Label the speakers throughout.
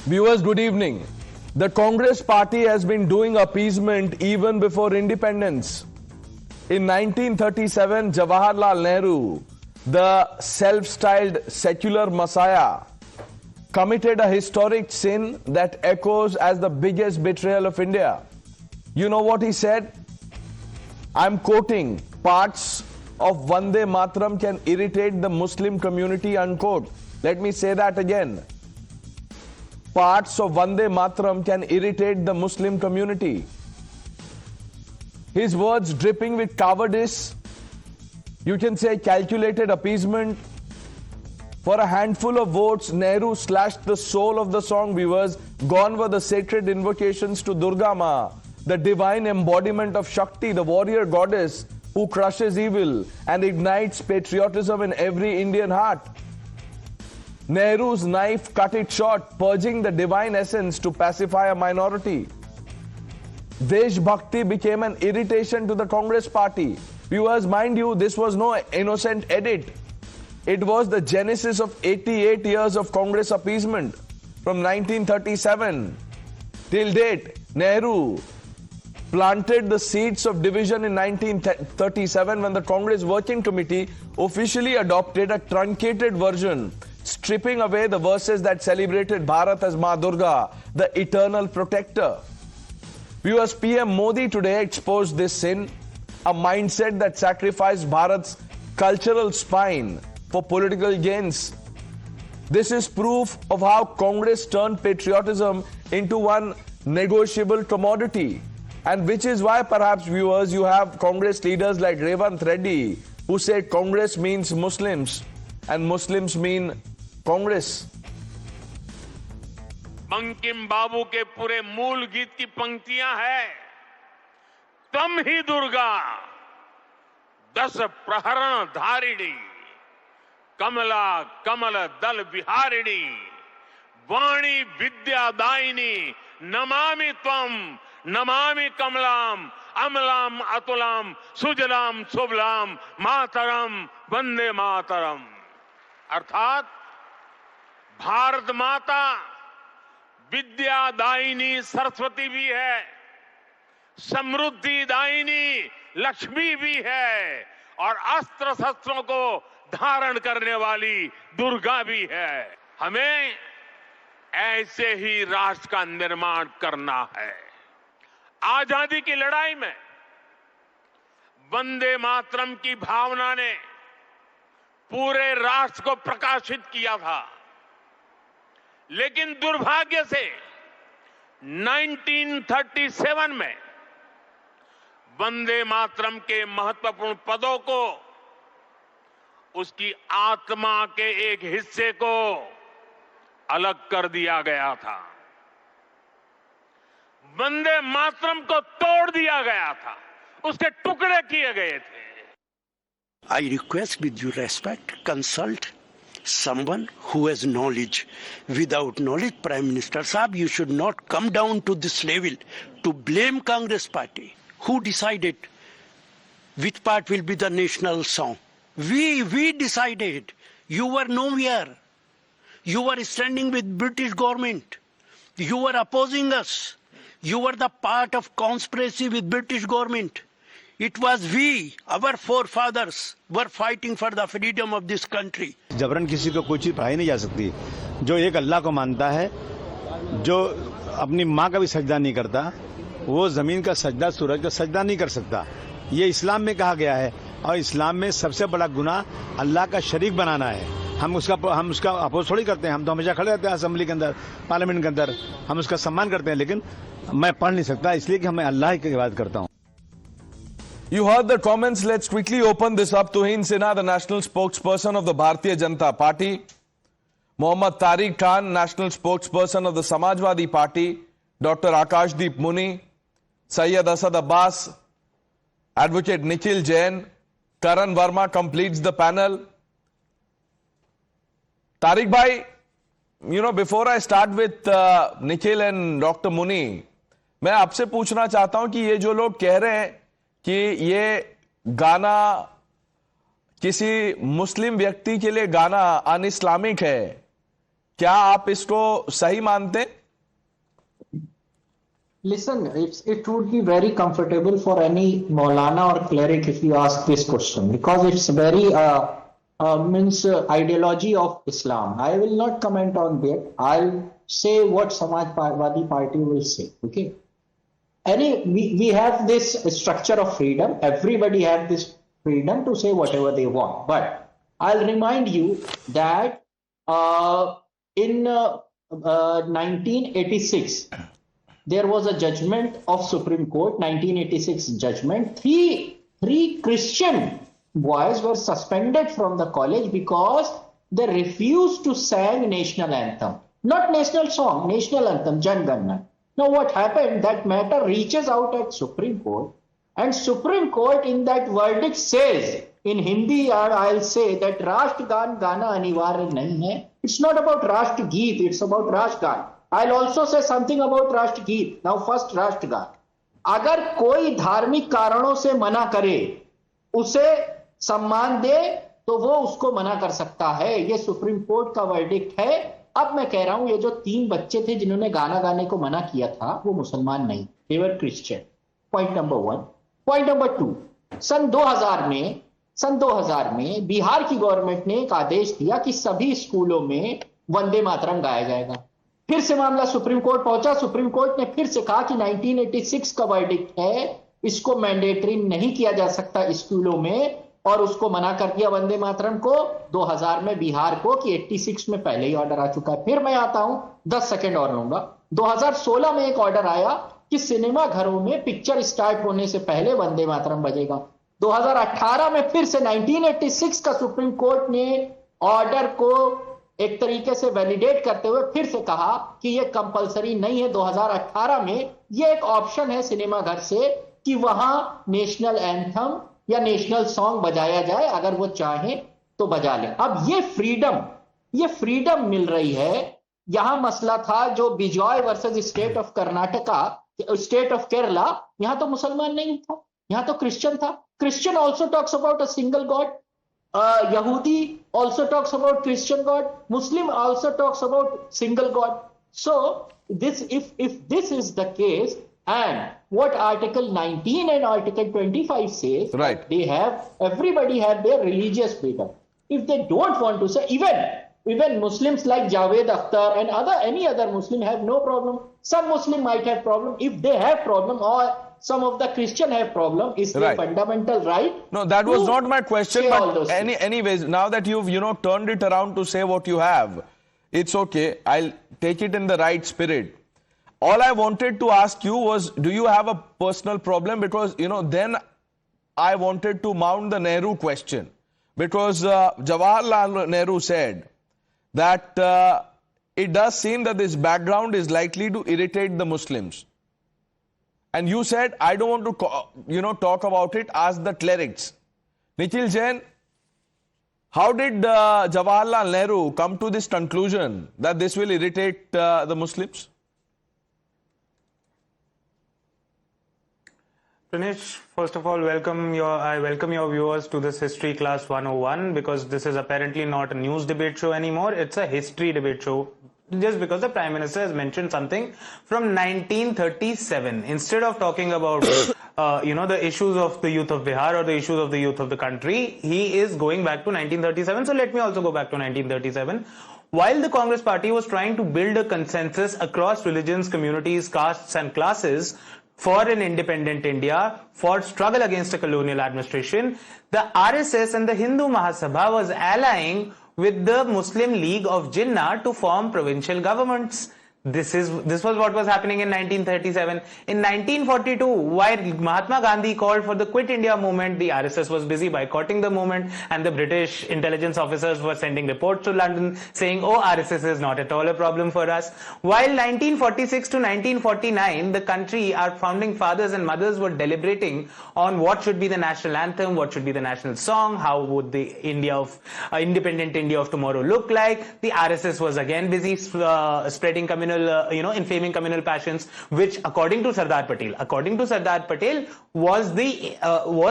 Speaker 1: Viewers, good evening. The Congress party has been doing appeasement even before independence. In 1937, Jawaharlal Nehru, the self-styled secular messiah, committed a historic sin that echoes as the biggest betrayal of India. You know what he said? I'm quoting, parts of Vande Mataram can irritate the Muslim community, unquote. Let me say that again. Parts of Vande Mataram can irritate the Muslim community. His words dripping with cowardice, you can say calculated appeasement. For a handful of votes, Nehru slashed the soul of the song, viewers. Gone were the sacred invocations to Durga Ma, the divine embodiment of Shakti, the warrior goddess who crushes evil and ignites patriotism in every Indian heart. Nehru's knife cut it short, purging the divine essence to pacify a minority. Desh Bhakti became an irritation to the Congress party. Viewers, mind you, this was no innocent edit. It was the genesis of 88 years of Congress appeasement. From 1937 till date, Nehru planted the seeds of division in 1937 when the Congress Working Committee officially adopted a truncated version, stripping away the verses that celebrated Bharat as Ma Durga, the eternal protector. Viewers, PM Modi today exposed this sin, a mindset that sacrificed Bharat's cultural spine for political gains. This is proof of how Congress turned patriotism into one negotiable commodity. And which is why, perhaps, viewers, you have Congress leaders like Revanth Reddy who say Congress means Muslims and Muslims mean Congress.
Speaker 2: Bankim बाबू के पूरे मूल गीत की पंक्तियां हैं, तम ही दुर्गा 10 प्रहरण धारिणी, कमला कमल दल विहारिणी, वाणी विद्यादायिनी, नमामि त्वम नमामि कमलाम, अमलाम अतुलाम, सुजलाम सुबलाम, मातरम वंदे मातरम। अर्थात भारत माता विद्यादायिनी सरस्वती भी है, समृद्धि दायिनी लक्ष्मी भी है और अस्त्र शस्त्रों को धारण करने वाली दुर्गा भी है। हमें ऐसे ही राष्ट्र का निर्माण करना है। आजादी की लड़ाई में वंदे मातरम की भावना ने पूरे राष्ट्र को प्रकाशित किया था, लेकिन दुर्भाग्य से 1937 में वंदे मातरम के महत्वपूर्ण पदों को उसकी आत्मा के एक हिस्से को अलग कर दिया गया था, वंदे मातरम को तोड़ दिया गया था, उसके टुकड़े किए गए थे।
Speaker 3: I request with due respect, consult someone who has knowledge. Without knowledge, Prime Minister Saab, you should not come down to this level to blame Congress party. Who decided which part will be the national song? We decided. You were nowhere. You were standing with British government. You were opposing us. You were the part of conspiracy with British government. It was we, our forefathers, were fighting for the freedom of this country.
Speaker 4: जबरन किसी को कोई चीज पढ़ाई नहीं जा सकती। जो एक अल्लाह को मानता है, जो अपनी माँ का भी सजदा नहीं करता, वो जमीन का सजदा, सूरज का सजदा नहीं कर सकता। ये इस्लाम में कहा गया है और इस्लाम में सबसे बड़ा गुनाह अल्लाह का शरीक बनाना है। हम उसका अपोज थोड़ी करते हैं। हम तो हमेशा खड़े रहते हैं असेंबली के अंदर, पार्लियामेंट के अंदर, हम उसका सम्मान करते हैं। लेकिन मैं पढ़ नहीं सकता इसलिए कि मैं अल्लाह की इबादत करता हूँ।
Speaker 1: You heard the comments. Let's quickly open this up. Tuhin Sinha, the national spokesperson of the Bharatiya Janata Party. Mohammad Tariq Khan, national spokesperson of the Samajwadi Party. Dr. Akashdeep Muni. Syed Asad Abbas. Advocate Nikhil Jain. Karan Verma completes the panel. Tariq bhai, you know, before I start with Nikhil and Dr. Muni, मैं आपसे पूछना चाहता हूं कि ये जो लोग कह रहे हैं कि ये गाना किसी मुस्लिम व्यक्ति के लिए गाना अन इस्लामिक है, क्या आप इसको सही मानते हैं?
Speaker 5: Listen, it would be very comfortable for any Maulana or cleric if you ask this question, because it's very ideology of Islam. I will not comment on that. I'll say what Samajwadi Party will say. Okay. We have this structure of freedom. Everybody have this freedom to say whatever they want. But I'll remind you that in 1986. There was a judgment of Supreme Court, 1986 judgment. Three Christian boys were suspended from the college because they refused to sing national anthem. Not national song, national anthem, Jan Gan Man. Now what happened, that matter reaches out at Supreme Court, and Supreme Court in that verdict says, in Hindi I'll say that Rashtragan Gana Anivarya nahi hai. It's not about Rashtra Geet, it's about Rashtragan. I'll also say something about राष्ट्र गीत. Now first राष्ट्रगान. अगर कोई धार्मिक कारणों से मना करे, उसे सम्मान दे, तो वो उसको मना कर सकता है. ये सुप्रीम कोर्ट का वर्डिक्ट है. अब मैं कह रहा हूं, ये जो 3 बच्चे थे जिन्होंने गाना गाने को मना किया था, वो मुसलमान नहीं, they were Christian. Point number 1. Point number 2, सन 2000 में बिहार की गवर्नमेंट ने एक आदेश दिया कि सभी स्कूलों में वंदे मातरम गाया जाएगा. फिर से मामला सुप्रीम कोर्ट पहुंचा. सुप्रीम कोर्ट ने फिर से कहा कि 1986 का वर्डिक्ट है, इसको मैंडेटरी नहीं किया जा सकता स्कूलों में, और उसको मना कर दिया वंदे मातरम को 2000 में बिहार को, कि 86 में पहले ही ऑर्डर आ चुका है. फिर मैं आता हूं, 10 सेकेंड और लूंगा. 2016 में एक ऑर्डर आया कि सिनेमा घरों में पिक्चर स्टार्ट होने से पहले वंदे मातरम बजेगा. 2018 में फिर से 1986 का सुप्रीम कोर्ट ने ऑर्डर को एक तरीके से वैलिडेट करते हुए फिर से कहा कि यह कंपलसरी नहीं है. 2018 में यह एक ऑप्शन है सिनेमा घर से कि वहां नेशनल एंथम या नेशनल सॉन्ग बजाया जाए, अगर वो चाहे तो बजा लें. अब ये फ्रीडम मिल रही है. यहां मसला था जो Bijoy versus state of Karnataka, state of Kerala, यहां तो मुसलमान नहीं था, यहां तो क्रिश्चियन था. Christian also talks about a single God. Yahudi also talks about Christian God. Muslim also talks about single God. So if this is the case, and what Article 19 and Article 25 says,
Speaker 1: right,
Speaker 5: everybody have their religious freedom. If they don't want to say, even Muslims like Javed Akhtar and any other Muslim have no problem. Some Muslim might have problem. If they have problem, or some of the Christian have problem, is their fundamental right.
Speaker 1: No, that was not my question, but anyways, now that you've turned it around to say what you have, it's okay. I'll take it in the right spirit. All I wanted to ask you was, do you have a personal problem? Because then I wanted to mount the Nehru question, because Jawaharlal Nehru said that it does seem that this background is likely to irritate the Muslims. And you said, I don't want to, talk about it, ask the clerics. Nikhil Jain, how did Jawaharlal Nehru come to this conclusion that this will irritate the Muslims?
Speaker 6: Pranesh, first of all, I welcome your viewers to this History Class 101, because this is apparently not a news debate show anymore. It's a history debate show. Just because the Prime Minister has mentioned something from 1937, instead of talking about, the issues of the youth of Bihar or the issues of the youth of the country, he is going back to 1937. So let me also go back to 1937. While the Congress Party was trying to build a consensus across religions, communities, castes and classes for an independent India, for struggle against a colonial administration, the RSS and the Hindu Mahasabha was allying with the Muslim League of Jinnah to form provincial governments. This was what was happening in 1937. In 1942, while Mahatma Gandhi called for the Quit India movement, the RSS was busy boycotting the movement, and the British intelligence officers were sending reports to London saying, oh, RSS is not at all a problem for us. While 1946 to 1949, the country, our founding fathers and mothers were deliberating on what should be the national anthem, what should be the national song, how would the independent India of tomorrow look like. The RSS was again busy spreading communal inflaming communal passions, which according to Sardar Patel was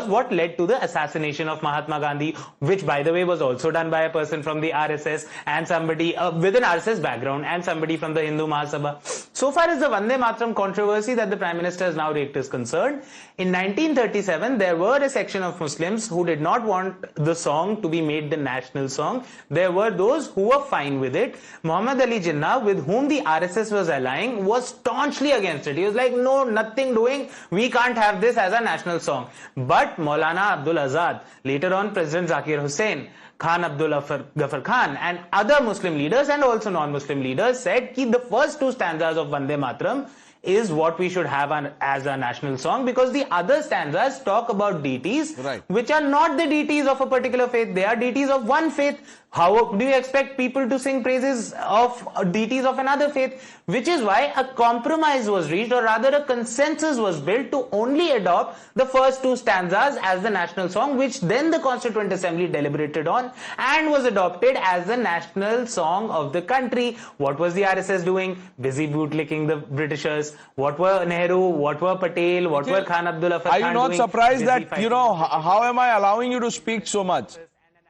Speaker 6: what led to the assassination of Mahatma Gandhi, which by the way was also done by a person from the RSS and somebody with an RSS background and somebody from the Hindu Mahasabha. So far as the Vande Mataram controversy that the Prime Minister has now raised is concerned, in 1937 there were a section of Muslims who did not want the song to be made the national song. There were those who were fine with it. Muhammad Ali Jinnah, with whom the RSS was allying, was staunchly against it. He was like, no, nothing doing, we can't have this as a national song. But Maulana Abdul Azad, later on President Zakir Hussain, Khan Abdul Ghaffar Khan and other Muslim leaders and also non-Muslim leaders said that the first two stanzas of Vande Mataram is what we should have as a national song, because the other stanzas talk about deities which are not the deities of a particular faith. They are deities of one faith. How do you expect people to sing praises of deities of another faith? Which is why a compromise was reached, or rather a consensus was built to only adopt the first two stanzas as the national song, which then the Constituent Assembly deliberated on and was adopted as the national song of the country. What was the RSS doing? Busy bootlicking the Britishers. What were Nehru, what were Patel, what were Khan Abdul Khan
Speaker 1: Are you not
Speaker 6: doing?
Speaker 1: surprised that, how am I allowing you to speak so much?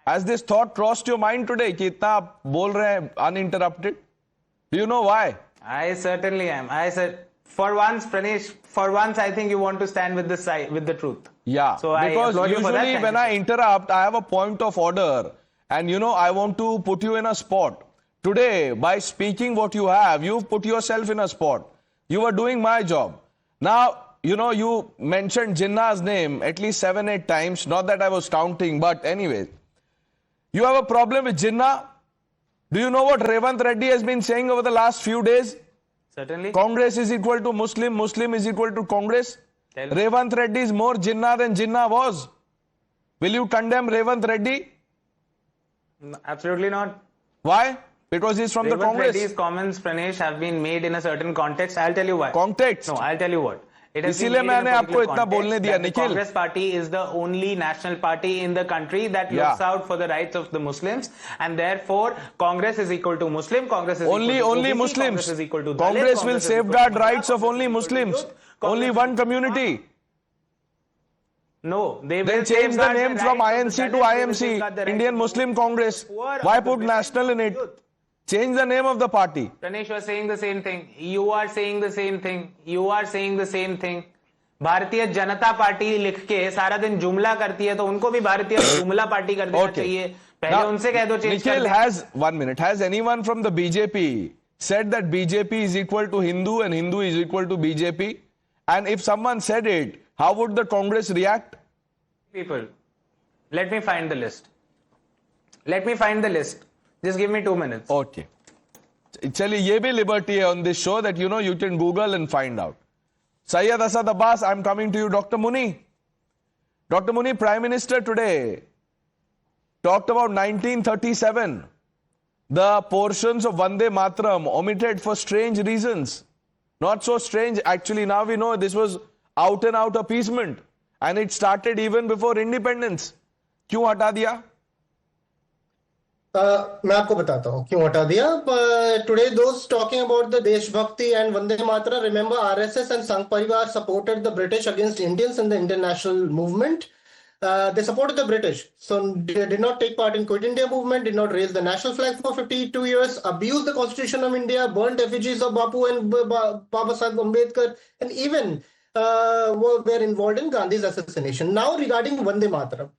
Speaker 1: Has this thought crossed your mind today कि इतना आप बोल रहे हैं uninterrupted? Do you know why?
Speaker 6: I certainly am. I said, for once, Pranesh, I think you want to stand with the side, with the truth.
Speaker 1: Yeah,
Speaker 6: so
Speaker 1: because usually when I interrupt, I have a point of order, and I want to put you in a spot. Today, by speaking what you have, you've put yourself in a spot. You were doing my job. Now, you mentioned Jinnah's name at least 7-8 times. Not that I was counting, but anyway. You have a problem with Jinnah? Do you know what Revant Reddy has been saying over the last few days?
Speaker 6: Certainly.
Speaker 1: Congress is equal to Muslim, Muslim is equal to Congress. Revant Reddy is more Jinnah than Jinnah was. Will you condemn Revant Reddy?
Speaker 6: Absolutely not.
Speaker 1: Why? Because he's from the Congress.
Speaker 6: Reddy's comments, Pranesh, have been made in a certain context. I'll tell you why.
Speaker 1: Context?
Speaker 6: No, I'll tell you what.
Speaker 1: इसीलिए मैंने आपको इतना बोलने दिया, Nikhil.
Speaker 6: Congress party is the only national party in the country that looks out for the rights of the Muslims, and therefore Congress is equal to Muslim. Congress is
Speaker 1: only
Speaker 6: equal to
Speaker 1: Muslims.
Speaker 6: Congress is equal to Dalit,
Speaker 1: Congress will safeguard rights of only
Speaker 6: Congress
Speaker 1: Muslims. Only one community.
Speaker 6: No, they will
Speaker 1: then change the name from INC to IMC, Indian Muslim Congress. Why put national in it? Change the name of the party.
Speaker 6: Pranesh, you are saying the same thing. You are saying the same thing. You are saying the same thing. Bharatiya Janata party लिख के सारा दिन जुमला करती है, तो उनको भी भारतीय जुमला पार्टी कर देना चाहिए. पहले उनसे कह दो चेंज कर दे.
Speaker 1: has 1 minute. Has anyone from the BJP said that BJP is equal to Hindu and Hindu is equal to BJP? And if someone said it, how would the Congress react?
Speaker 6: People, let me find the list. Let me find the list. Just give me 2 minutes.
Speaker 1: Okay. Chali, ye bhi liberty hai on this show that you can Google and find out. Syed Asad Abbas, I'm coming to you. Dr. Muni. Dr. Muni, Prime Minister today talked about 1937. The portions of Vande Mataram omitted for strange reasons. Not so strange. Actually, now we know this was out and out appeasement. And it started even before independence. क्यों हटा दिया?
Speaker 7: मैं आपको बताता हूँ क्यों हटा दिया. Today those talking about the Deshbhakti and Vande Mataram, remember RSS and Sangh Parivar supported the British against Indians in the Indian national movement. They supported the British, so they did not take part in Quit India movement, did not raise the national flag for 52 years, abused the Constitution of India, burnt effigies of Bapu and Baba Saheb Ambedkar, and even were involved in Gandhi's assassination. Now regarding Vande Mataram,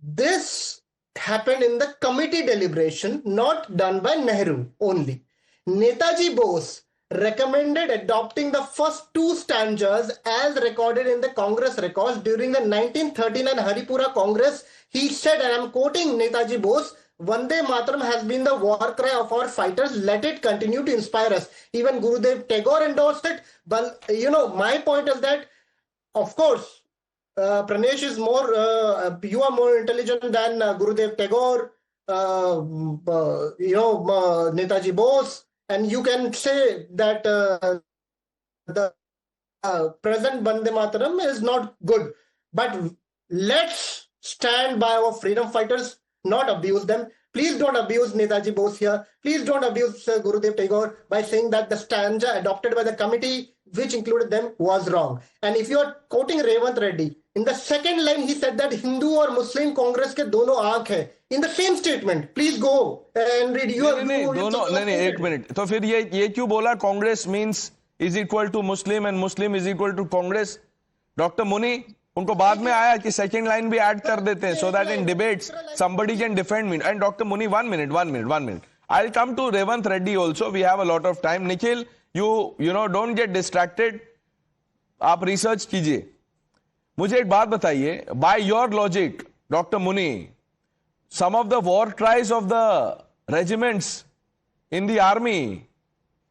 Speaker 7: this happened in the committee deliberation, not done by Nehru only. Netaji Bose recommended adopting the first two stanzas as recorded in the Congress records during the 1939 Haripura Congress. He said, and I'm quoting Netaji Bose, Vande Mataram has been the war cry of our fighters. Let it continue to inspire us. Even Gurudev Tagore endorsed it. But, my point is that, of course, Pranesh is more, you are more intelligent than Gurudev Tagore, Netaji Bose, and you can say that the present Vande Mataram is not good. But let's stand by our freedom fighters, not abuse them. Please don't abuse Netaji Bose here. Please don't abuse Gurudev Tagore by saying that the stanza adopted by the committee, which included them, was wrong. And if you are quoting Revant Reddy, in the second line he said that Hindu or Muslim Congress के दोनों आंख है. In the same statement, please go and read.
Speaker 1: नहीं, एक minute. तो फिर ये क्यों बोला Congress means is equal to Muslim and Muslim is equal to Congress? Doctor Muni, उनको बाद में आया कि सेकंड लाइन भी ऐड कर देते हैं so that in debates somebody can defend me. And Dr. Muni, one minute. I'll come to Revant Reddy also. We have a lot of time. Nikhil, you know, don't get distracted. आप research कीजिए. मुझे एक बात बताइए. By your logic, Dr. Muni, some of the war cries of the regiments in the army,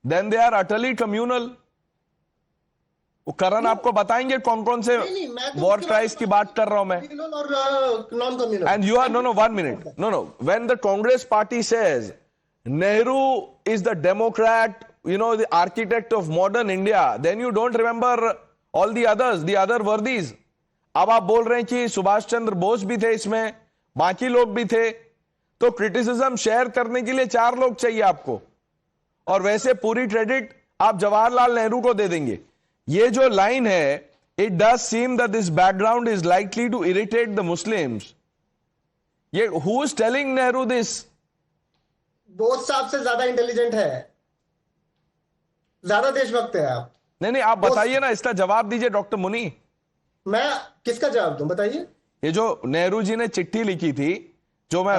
Speaker 1: then they are utterly communal. करण आपको बताएंगे कौन कौन से वॉर क्राइज की बात कर रहा हूं मैं. And you are no 1 minute. No. When the Congress party says Nehru is the Democrat, you know, the architect of modern India, then you don't remember all the others, the other worthies. अब आप बोल रहे हैं कि सुभाष चंद्र बोस भी थे इसमें, बाकी लोग भी थे. तो क्रिटिसिज्म शेयर करने के लिए 4 लोग चाहिए आपको, और वैसे पूरी क्रेडिट आप जवाहरलाल नेहरू को दे देंगे. ये जो लाइन है, it does seem that this background is likely to irritate the Muslims. ये who is telling Nehru this?
Speaker 7: Bose साहब से ज्यादा इंटेलिजेंट है, ज्यादा देशभक्त है आप.
Speaker 1: नहीं, आप बताइए ना, इसका जवाब दीजिए डॉक्टर मुनी.
Speaker 7: मैं किसका जवाब दूं, बताइए.
Speaker 1: ये जो नेहरू जी ने चिट्ठी लिखी थी, जो मैं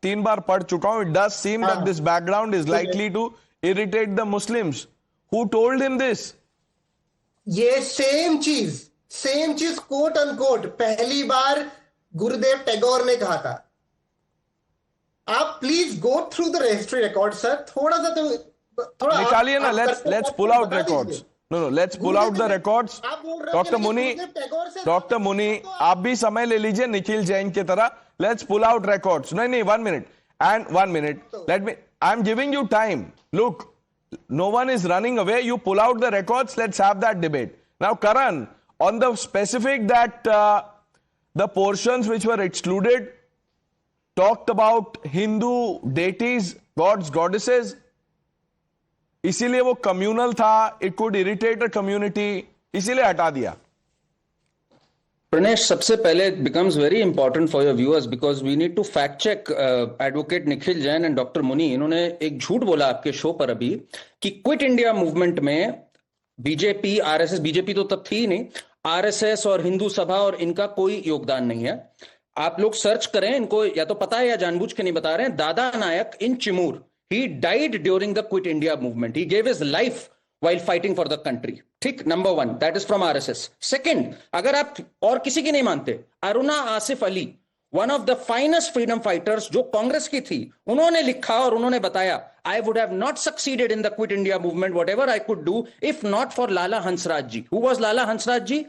Speaker 1: 3 बार पढ़ चुका हूं, it does seem that this background is likely to irritate the Muslims. Who told him this?
Speaker 7: ये सेम चीज कोट अनकोट पहली बार गुरुदेव टैगोर ने कहा था. आप please go through the history record sir. थोड़ा
Speaker 1: निकालिए ना. Let's pull out records. No, let's pull out the records. Doctor Muni, आप भी समय ले लीजिए निखिल जैन की तरह. Let's pull out records. नहीं, 1 minute. Let me, I'm giving you time. Look, no one is running away. You pull out the records. Let's have that debate. Now, Karan, on the specific that the portions which were excluded talked about Hindu deities, gods, goddesses. इसीलिए वो communal था. It could irritate a community. इसीलिए हटा दिया.
Speaker 8: Pranesh, सबसे पहले it becomes very important for your viewers because we need to fact check advocate Nikhil Jain and Dr. Muni. इन्होंने एक झूठ बोला आपके शो पर अभी कि क्विट इंडिया मूवमेंट में बीजेपी, आरएसएस, बीजेपी तो तब थी ही नहीं, आरएसएस और हिंदू सभा और इनका कोई योगदान नहीं है. आप लोग सर्च करें, इनको या तो पता है या जानबूझ के नहीं बता रहे हैं. दादा नायक इन Chimur, he died during the Quit India movement. He gave his life while fighting for the country. ठीक, number 1, that is from RSS. Second, अगर आप और किसी की नहीं मानते, Aruna Asif Ali, one of the finest freedom fighters जो कांग्रेस की थी, उन्होंने लिखा और उन्होंने बताया, I would have not succeeded in the Quit India movement, whatever I could do, if not for Lala Hansraj ji. Who was Lala Hansraj ji?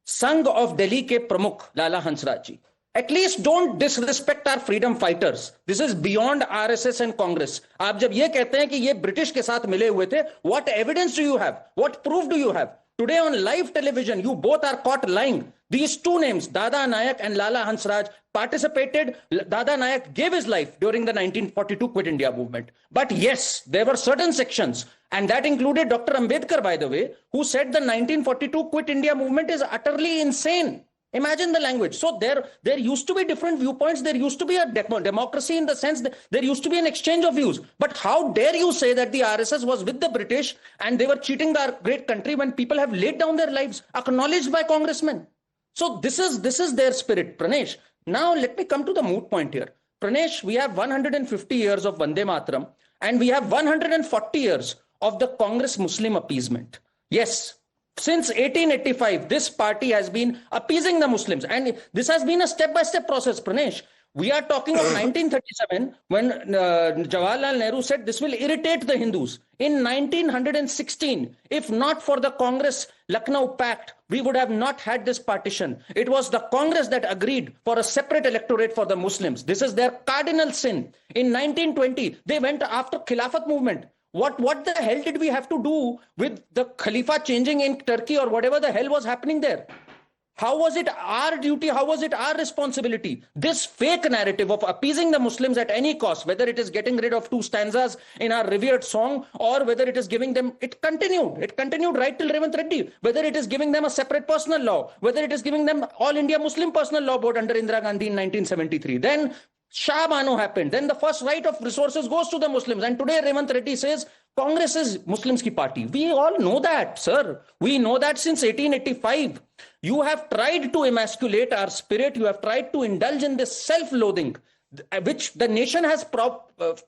Speaker 8: Sangh of Delhi के प्रमुख Lala Hansraj ji. At least don't disrespect our freedom fighters. This is beyond RSS and Congress. आप जब ये कहते हैं कि ये British के साथ मिले हुए थे, what evidence do you have? What proof do you have? Today on live television, you both are caught lying. These two names, Dada Nayak and Lala Hansraj, participated. Dada Nayak gave his life during the 1942 Quit India movement. But yes, there were certain sections, and that included Dr. Ambedkar, by the way, who said the 1942 Quit India movement is utterly insane. Imagine the language. So there used to be different viewpoints. There used to be a democracy in the sense that there used to be an exchange of views. But how dare you say that the RSS was with the British and they were cheating our great country when people have laid down their lives, acknowledged by congressmen. So this is their spirit, Pranesh. Now let me come to the moot point here. Pranesh, we have 150 years of Vande Mataram and we have 140 years of the Congress Muslim appeasement. Yes. Since 1885, this party has been appeasing the Muslims, and this has been a step-by-step process, Pranesh. We are talking of 1937, when Jawaharlal Nehru said this will irritate the Hindus. In 1916, if not for the Congress Lucknow Pact, we would have not had this partition. It was the Congress that agreed for a separate electorate for the Muslims. This is their cardinal sin. In 1920, they went after Khilafat movement. What the hell did we have to do with the Khalifa changing in Turkey or whatever the hell was happening there? How was it our duty? How was it our responsibility? This fake narrative of appeasing the Muslims at any cost, whether it is getting rid of 2 stanzas in our revered song or whether it is giving them, it continued. It continued right till Revanth Reddy. Whether it is giving them a separate personal law, whether it is giving them All India Muslim Personal Law Board under Indira Gandhi in 1973. Then Shah Bano happened. Then the first right of resources goes to the Muslims. And today Revanth Reddy says Congress is Muslims ki party. We all know that, sir. We know that since 1885. You have tried to emasculate our spirit. You have tried to indulge in this self-loathing, which the nation has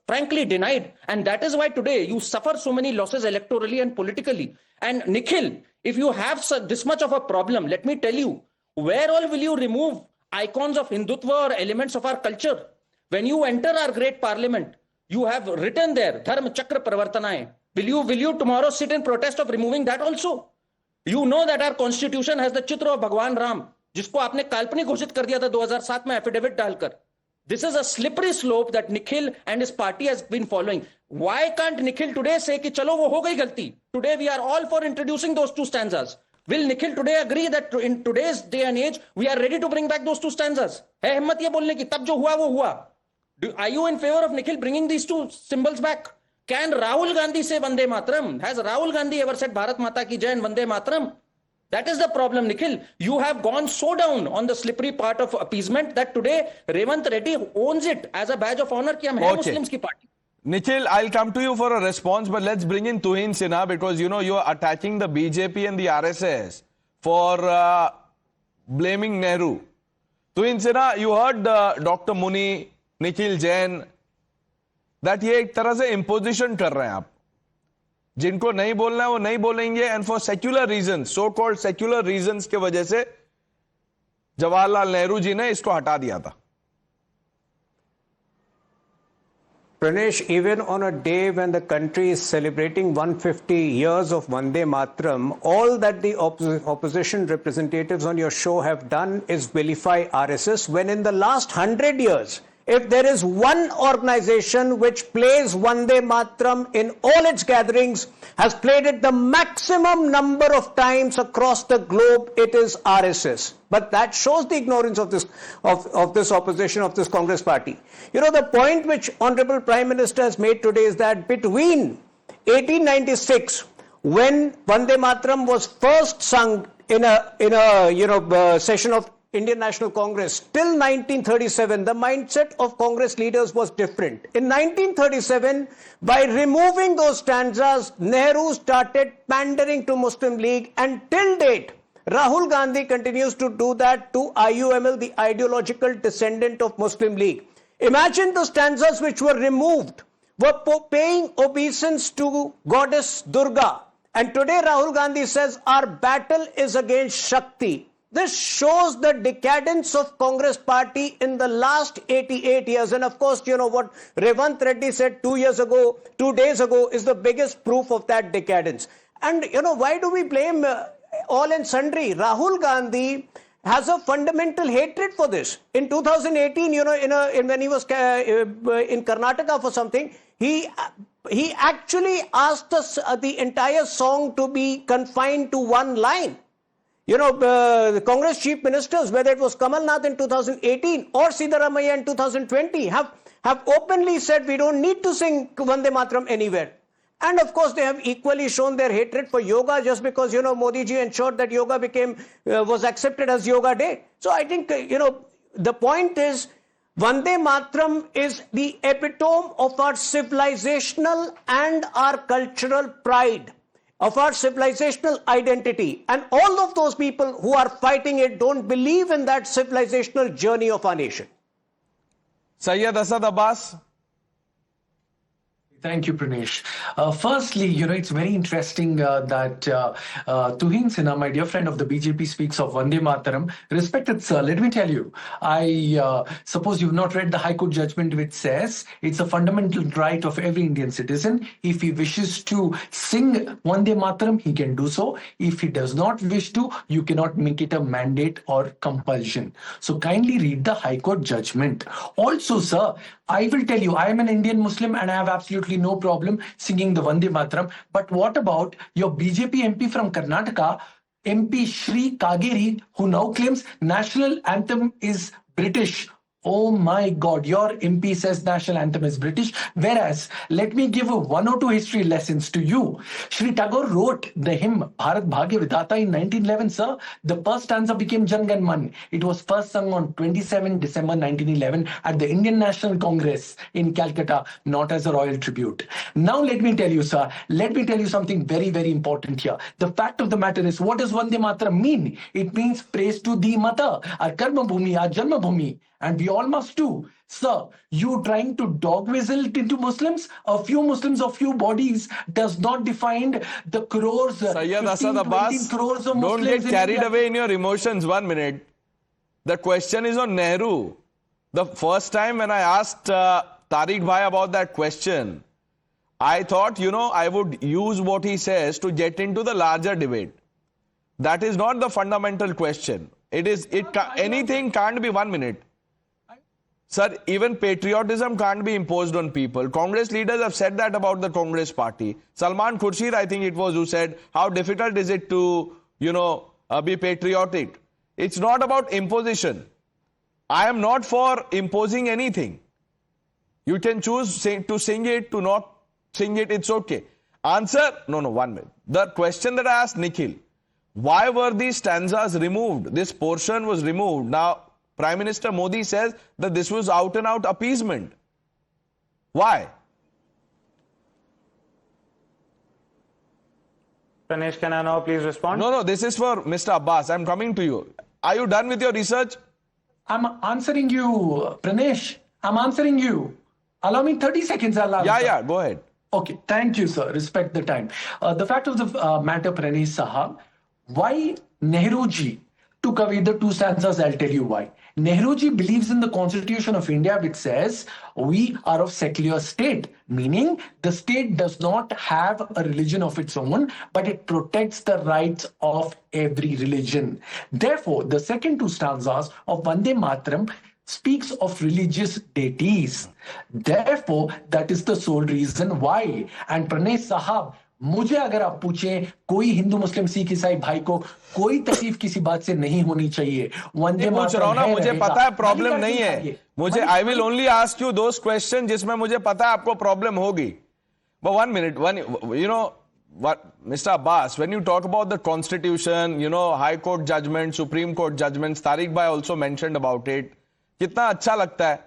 Speaker 8: frankly denied. And that is why today you suffer so many losses electorally and politically. And Nikhil, if you have this much of a problem, let me tell you, where all will you remove icons of Hindutva or elements of our culture? When you enter our great parliament, you have written there, Dharma Chakra Pravartanaye. Will you tomorrow sit in protest of removing that also? You know that our constitution has the Chitra of Bhagwan Ram, जिसको आपने काल्पनिक घोषित कर दिया था 2007 में affidavit डालकर. This is a slippery slope that Nikhil and his party has been following. Why can't Nikhil today say कि चलो वो हो गई गलती? Today we are all for introducing those 2 stanzas. Will Nikhil today agree that in today's day and age we are ready to bring back those 2 stanzas? है हिम्मत ये बोलने की तब जो हुआ वो हुआ. Are you in favor of Nikhil bringing these 2 symbols back? Can Rahul Gandhi say Vande Mataram? Has Rahul Gandhi ever said Bharat Mata Ki Jai and Vande Mataram? That is the problem, Nikhil. You have gone so down on the slippery part of appeasement that today Revanth Reddy owns it as a badge of honor कि हम हैं Muslims की party.
Speaker 1: Nikhil, I'll come to you for a response, but let's bring in Tuhin Sinha because you know you're attacking the BJP and the RSS for blaming Nehru. Tuhin Sinha, you heard Dr. Muni, Nikhil Jain, that ये एक तरह से imposition कर रहे हैं आप. जिनको नहीं बोलना है वो नहीं बोलेंगे and for secular reasons, so called secular reasons के वजह से जवाहरलाल नेहरू जी ने इसको हटा दिया था.
Speaker 9: Pranesh, even on a day when the country is celebrating 150 years of Vande Mataram, all that the opposition representatives on your show have done is vilify RSS, when in the last 100 years, if there is one organization which plays Vande Mataram in all its gatherings, has played it the maximum number of times across the globe, it is RSS. But that shows the ignorance of this opposition, of this Congress party. You know, the point which Honorable Prime Minister has made today is that between 1896, when Vande Mataram was first sung in a session of Indian National Congress, till 1937, the mindset of Congress leaders was different. In 1937, by removing those stanzas, Nehru started pandering to Muslim League, and till date, Rahul Gandhi continues to do that to IUML, the ideological descendant of Muslim League. Imagine the stanzas which were removed were paying obeisance to goddess Durga. And today Rahul Gandhi says our battle is against Shakti. This shows the decadence of Congress party in the last 88 years. And of course, you know what Revanth Reddy said 2 days ago is the biggest proof of that decadence. And you know, why do we blame all and sundry? Rahul Gandhi has a fundamental hatred for this. In 2018, you know, when he was in Karnataka for something, he actually asked us the entire song to be confined to one line. You know, the Congress chief ministers, whether it was Kamal Nath in 2018 or Siddaramaiah in 2020, have openly said we don't need to sing Vande Mataram anywhere. And of course, they have equally shown their hatred for yoga just because, you know, Modi ji ensured that yoga was accepted as Yoga Day. So I think, you know, the point is, Vande Mataram is the epitome of our civilizational and our cultural pride, of our civilizational identity. And all of those people who are fighting it don't believe in that civilizational journey of our nation.
Speaker 1: Syed Asad Abbas.
Speaker 10: Thank you, Pranesh. Firstly, you know, it's very interesting that Tuhin Sinha, my dear friend of the BJP, speaks of Vande Mataram. Respected sir, let me tell you, I suppose you've not read the High Court judgment which says it's a fundamental right of every Indian citizen. If he wishes to sing Vande Mataram, he can do so. If he does not wish to, you cannot make it a mandate or compulsion. So kindly read the High Court judgment. Also, sir, I will tell you, I am an Indian Muslim and I have absolutely no problem singing the Vande Mataram. But what about your BJP MP from Karnataka MP Shri Kageri, who now claims national anthem is British. Oh my God, your MP says national anthem is British. Whereas, let me give 1 or 2 history lessons to you. Shri Tagore wrote the hymn Bharat Bhagya Vidhata in 1911, sir. The first stanza became Jan Gan Man. It was first sung on 27 December 1911 at the Indian National Congress in Calcutta, not as a royal tribute. Now let me tell you, sir, let me tell you something very, very important here. The fact of the matter is, what does Vande Mataram mean? It means praise to the mother, our Karma Bhumi, our Janma Bhumi. And we all must do. Sir, you trying to dog whistle it into Muslims? A few Muslims, a few bodies does not define the crores,
Speaker 1: Sayyid
Speaker 10: 15,
Speaker 1: Asad
Speaker 10: 20
Speaker 1: Abbas,
Speaker 10: crores of
Speaker 1: don't
Speaker 10: Muslims
Speaker 1: get carried
Speaker 10: in India.
Speaker 1: away in your emotions. 1 minute. The question is on Nehru. The first time when I asked Tariq Bhai about that question, I thought, I would use what he says to get into the larger debate. That is not the fundamental question. Anything can't be 1 minute. Sir, even patriotism can't be imposed on people. Congress leaders have said that about the Congress party. Salman Khurshid, I think it was, who said, how difficult is it to, be patriotic? It's not about imposition. I am not for imposing anything. You can choose to sing it, to not sing it, it's okay. Answer? No, 1 minute. The question that I asked Nikhil, why were these stanzas removed? This portion was removed. Now, Prime Minister Modi says that this was out and out appeasement. Why?
Speaker 6: Pranesh, can I now please respond?
Speaker 1: No, this is for Mr. Abbas. I'm coming to you. Are you done with your research?
Speaker 10: I'm answering you, Pranesh. I'm answering you. Allow me 30 seconds.
Speaker 1: Yeah, go ahead.
Speaker 10: Okay, thank you, sir. Respect the time. The fact of the matter, Pranesh Sahab, why Nehruji took away the 2 stanzas, I'll tell you why. Nehruji believes in the Constitution of India, which says we are of secular state, meaning the state does not have a religion of its own, but it protects the rights of every religion. Therefore, the second 2 stanzas of Vande Mataram speaks of religious deities. Therefore, that is the sole reason why. And Pranesh Sahab, मुझे अगर आप पूछें, कोई हिंदू मुस्लिम सिख ईसाई भाई को कोई तकलीफ किसी बात से नहीं होनी चाहिए. वंदे
Speaker 1: पूछ रहा हूं ना, मुझे पता है प्रॉब्लम नहीं है. मुझे I will only ask you those question जिसमें मुझे पता है आपको प्रॉब्लम होगी. But 1 minute, Mr. Abbas, when you talk about the Constitution, High Court judgments, Supreme Court judgments, Tariq Bhai also mentioned about it. कितना अच्छा लगता है.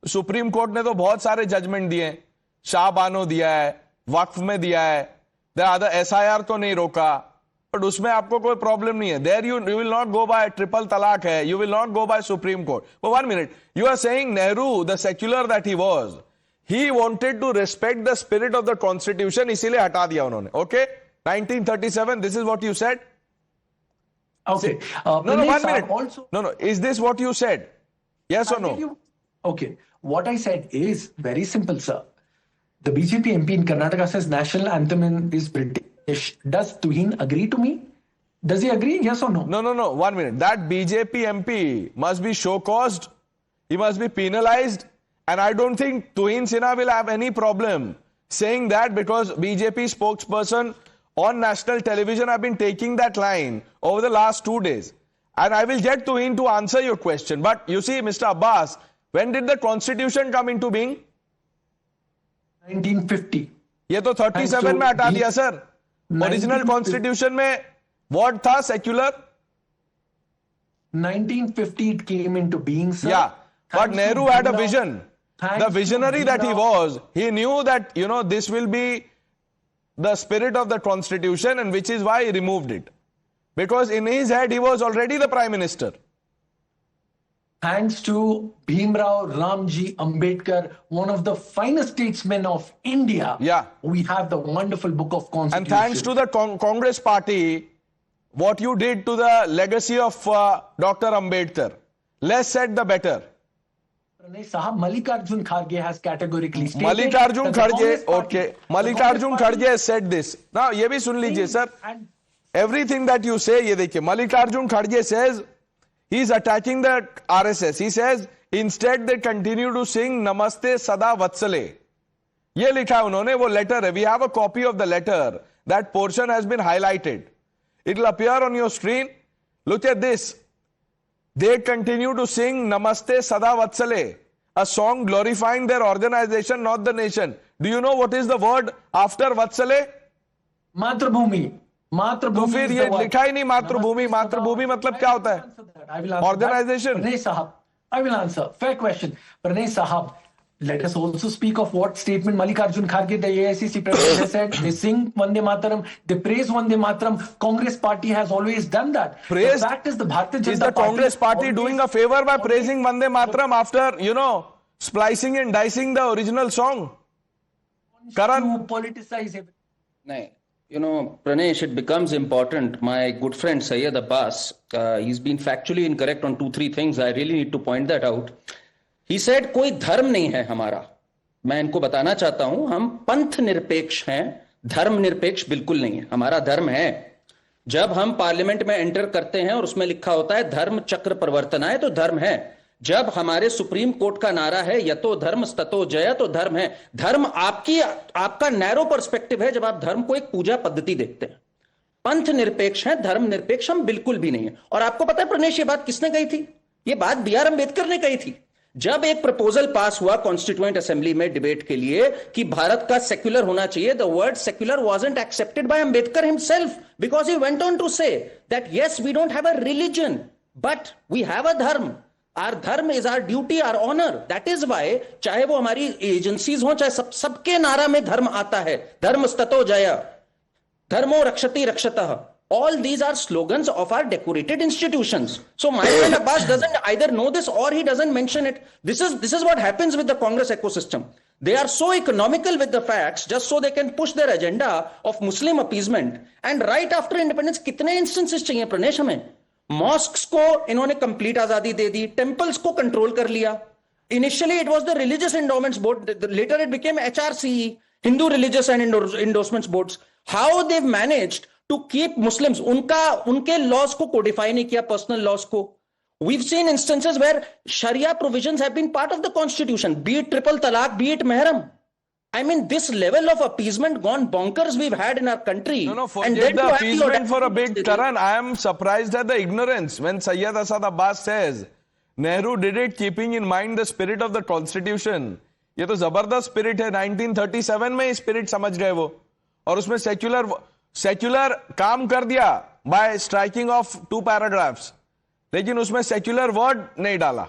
Speaker 1: सुप्रीम कोर्ट ने तो बहुत सारे जजमेंट दिए हैं. शाहबानो दिया है, वक्फ में दिया है. SIR तो नहीं रोका, बट उसमें आपको कोई प्रॉब्लम नहीं है. There you will not go by triple talaq है, you will not go by supreme court. But 1 minute, you are saying Nehru, the secular that he was, he wanted to respect the spirit of the constitution, इसीलिए हटा दिया उन्होंने. Okay, 1937, this is what you said.
Speaker 10: Okay.
Speaker 1: No, 1 minute. Also, no. Is this what you said? Yes or no?
Speaker 10: Okay. What I said is very simple, sir. The BJP MP in Karnataka says national anthem is British. Does Tuhin agree to me? Does he agree? Yes or no?
Speaker 1: No. 1 minute. That BJP MP must be show-caused. He must be penalized. And I don't think Tuhin Sinha will have any problem saying that, because BJP spokesperson on national television have been taking that line over the last 2 days. And I will get Tuhin to answer your question. But you see, Mr. Abbas, when did the Constitution come into being?
Speaker 10: 1950.
Speaker 1: ये तो 37 में हटा दिया sir. Original constitution में what था secular?
Speaker 10: 1950 it came into being, sir.
Speaker 1: Yeah, but Nehru had a vision. The visionary that he was, he knew that this will be the spirit of the constitution, and which is why he removed it, because in his head he was already the prime minister.
Speaker 10: Thanks to Bhimrao Ramji Ambedkar, one of the finest statesmen of India, we have the wonderful book of Constitution.
Speaker 1: And thanks to the Congress party, what you did to the legacy of Dr. Ambedkar, less said the better.
Speaker 10: Sahab, Mallikarjun Kharge has categorically stated.
Speaker 1: Mallikarjun Kharge, okay. Mallikarjun Kharge has said this. Now, ये भी सुन लीजिए sir. Everything that you say, ये देखिए. Mallikarjun Kharge says, he is attacking the RSS. He says, instead they continue to sing Namaste Sada Vatsale. ये लिखा है उन्होंने, वो लेटर है. We have a copy of the letter. That portion has been highlighted. It'll appear on your screen. Look at this. They continue to sing Namaste Sada Vatsale, a song glorifying their organization, not the nation. Do you know what is the word after Vatsale?
Speaker 10: Matrabhumi. Matrabhumi.
Speaker 1: तो फिर ये लिखा ही नहीं मातृभूमि. मातृभूमि मतलब क्या होता है? Organization.
Speaker 10: Pranay Sahab, I will answer. Fair question. Pranay Sahab, let us also speak of what statement Mallikarjun Kharge, the AICC president, has said. They sing Vande Mataram, they praise Vande Mataram. Congress party has always done that.
Speaker 1: Praise?
Speaker 10: The fact is the Bharatiya Janata
Speaker 1: Is the Congress party doing a favor by praising Vande Mataram after, splicing and dicing the original song? Karan?
Speaker 10: To politicize everything.
Speaker 8: No. Pranesh, it becomes important. My good friend Syed Abbas, he's been factually incorrect on 2-3 things. I really need to point that out. He said, कोई धर्म नहीं है हमारा. मैं इनको बताना चाहता हूं, हम पंथ निरपेक्ष हैं, धर्म निरपेक्ष बिल्कुल नहीं है. हमारा धर्म है. जब हम पार्लियामेंट में एंटर करते हैं और उसमें लिखा होता है धर्म चक्र परिवर्तनाय, तो धर्म है. जब हमारे सुप्रीम कोर्ट का नारा है यतो धर्म ततो जय, तो धर्म है. धर्म आपका नैरो पर्सपेक्टिव है जब आप धर्म को एक पूजा पद्धति देखते हैं. पंथ निरपेक्ष है, धर्म निरपेक्ष हम बिल्कुल भी नहीं है. और आपको पता है प्रनेश, ये बात किसने कही थी? ये बात B.R. अम्बेडकर ने कही थी. जब एक प्रपोजल पास हुआ कॉन्स्टिट्यूएंट असेंबली में डिबेट के लिए कि भारत का सेक्युलर होना चाहिए, the word secular wasn't accepted by Ambedkar himself, because he went on to say that yes, we don't have a religion but we have a dharma. Our dharma is our duty, our honor. That is why, चाहे वो हमारी agencies हो, चाहे सबके नारा में धर्म आता है. धर्म स्ततो जया, धर्मो रक्षति रक्षतः. All these are slogans of our decorated institutions. So my friend Abbas doesn't either know this or he doesn't mention it. This is what happens with the Congress ecosystem. They are so economical with the facts just so they can push their agenda of Muslim appeasement. And right after independence, कितने instances चाहिए प्रनेश हमें? Mosques को इन्होंने complete आजादी दे दी, temples को control कर लिया. Initially it was the Religious Endowments Board, later it became HRCE, Hindu Religious and Endorsements Boards. How they've managed to keep Muslims, उनके laws को codify नहीं किया, personal laws को. We've seen instances where Sharia provisions have been part of the constitution, be it triple talaq, be it mehram. I mean, this level of appeasement gone bonkers we've had in our country.
Speaker 1: No, forget the appeasement for a bit, Karan. I am surprised at the ignorance when Syed Asad Abbas says Nehru did it keeping in mind the spirit of the constitution. ये तो जबरदस्त spirit है. 1937 में spirit समझ गए वो, और उसमें secular काम कर दिया by striking off 2 paragraphs, लेकिन उसमें secular word नहीं डाला.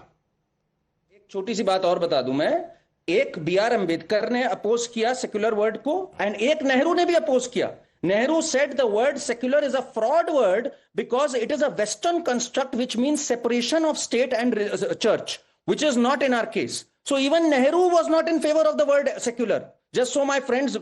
Speaker 8: एक छोटी सी बात और बता दूं मैं, एक B.R. अम्बेडकर ने अपोज किया सेक्युलर वर्ड को, एंड एक नेहरू ने भी अपोज किया. Nehru said the word secular is a fraud word because it is a Western construct which means separation of state and church, which is not in our case. So even Nehru was not in favor of the word secular. Just so my friends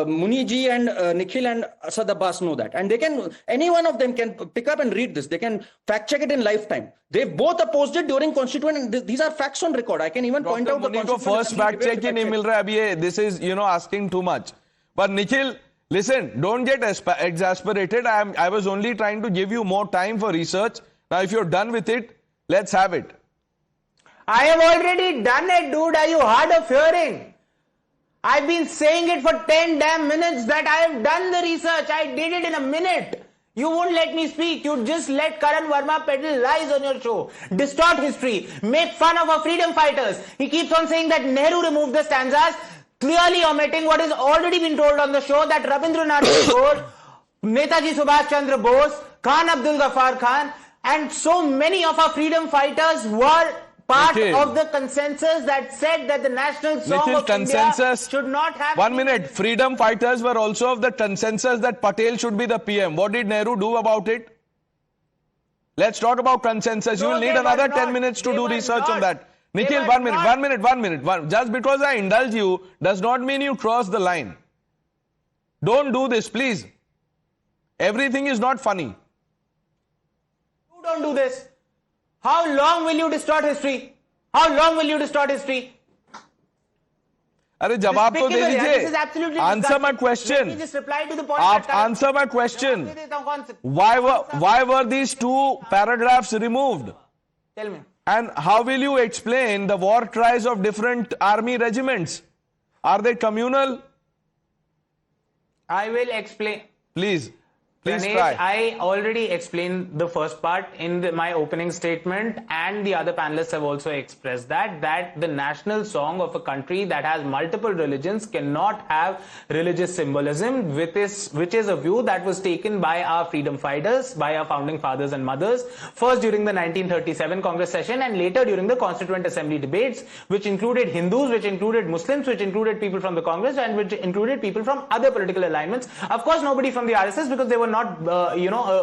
Speaker 8: Muni ji and Nikhil and Asad Abbas know that, and they can, any one of them can pick up and read this. They can fact check it in lifetime. They both opposed it during constituent, and these are facts on record. I can even point out
Speaker 1: Muni ko first fact check ही नहीं मिल रहा है अभी ये. This is asking too much. But Nikhil, listen, don't get exasperated. I was only trying to give you more time for research. Now if you're done with it, let's have it.
Speaker 11: I have already done it, dude. Are you hard of hearing? I've been saying it for 10 damn minutes that I have done the research. I did it in a minute. You won't let me speak. You just let Karan Verma peddle lies on your show, distort history, make fun of our freedom fighters. He keeps on saying that Nehru removed the stanzas, clearly omitting what has already been told on the show, that Rabindranath Tagore, Netaji Subhash Chandra Bose, Khan Abdul Ghaffar Khan, and so many of our freedom fighters were part of the consensus that said that the national song of India should not have...
Speaker 1: 1 minute. Freedom fighters were also of the consensus that Patel should be the PM. What did Nehru do about it? Let's talk about consensus. You will need another 10 minutes to do research on that. Nikhil, 1 minute. Just because I indulge you does not mean you cross the line. Don't do this, please. Everything is not funny.
Speaker 11: You don't do this. How long will you distort history? How long will you distort history?
Speaker 1: अरे जवाब तो दे दीजिए. Answer my question.
Speaker 11: Let me just reply to the point.
Speaker 1: Answer my question. Why were these 2 paragraphs removed?
Speaker 11: Tell me.
Speaker 1: And how will you explain the war cries of different army regiments? Are they communal?
Speaker 11: I will explain.
Speaker 1: Please. Please
Speaker 11: Pranesh,
Speaker 1: try.
Speaker 11: I already explained the first part in my opening statement, and the other panelists have also expressed that the national song of a country that has multiple religions cannot have religious symbolism, which is a view that was taken by our freedom fighters, by our founding fathers and mothers, first during the 1937 Congress session and later during the Constituent Assembly debates, which included Hindus, which included Muslims, which included people from the Congress, and which included people from other political alignments. Of course, nobody from the RSS, because they were not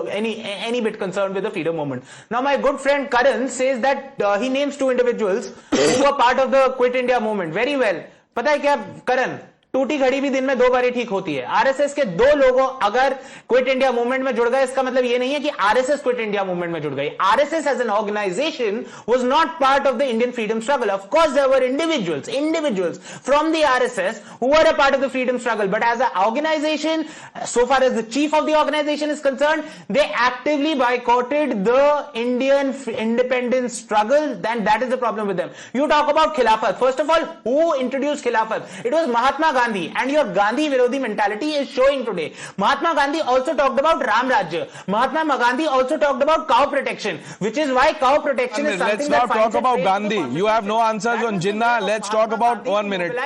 Speaker 11: any bit concerned with the freedom movement. Now my good friend Karan says that he names two individuals who were part of the Quit India movement. Very well. पता है क्या Karan, टूटी घड़ी भी दिन में 2 बार ठीक होती है. आरएसएस के 2 लोगों अगर क्विट इंडिया मूवमेंट में जुड़ गए, इसका मतलब ये नहीं है कि आरएसएस क्विट इंडिया मूवमेंट में जुड़ गई. RSS as an organisation was not part of the Indian freedom struggle. Of course there were individuals from the RSS who were a part of the freedom struggle, but as an organization, so far as the chief of the organization is concerned, they actively boycotted the Indian independence struggle. Then that is the problem with them. You talk about Khilafat. First of all, who introduced Khilafat? It was Mahatma Gandhi, and your Gandhi Virodhi mentality is showing today. Mahatma Gandhi also talked about Ram Rajya. Mahatma Gandhi also talked about cow protection, which is why cow protection is something
Speaker 1: Let's
Speaker 11: that
Speaker 1: not talk about Gandhi. You have no answers on Jinnah. Let's talk about 1 minute.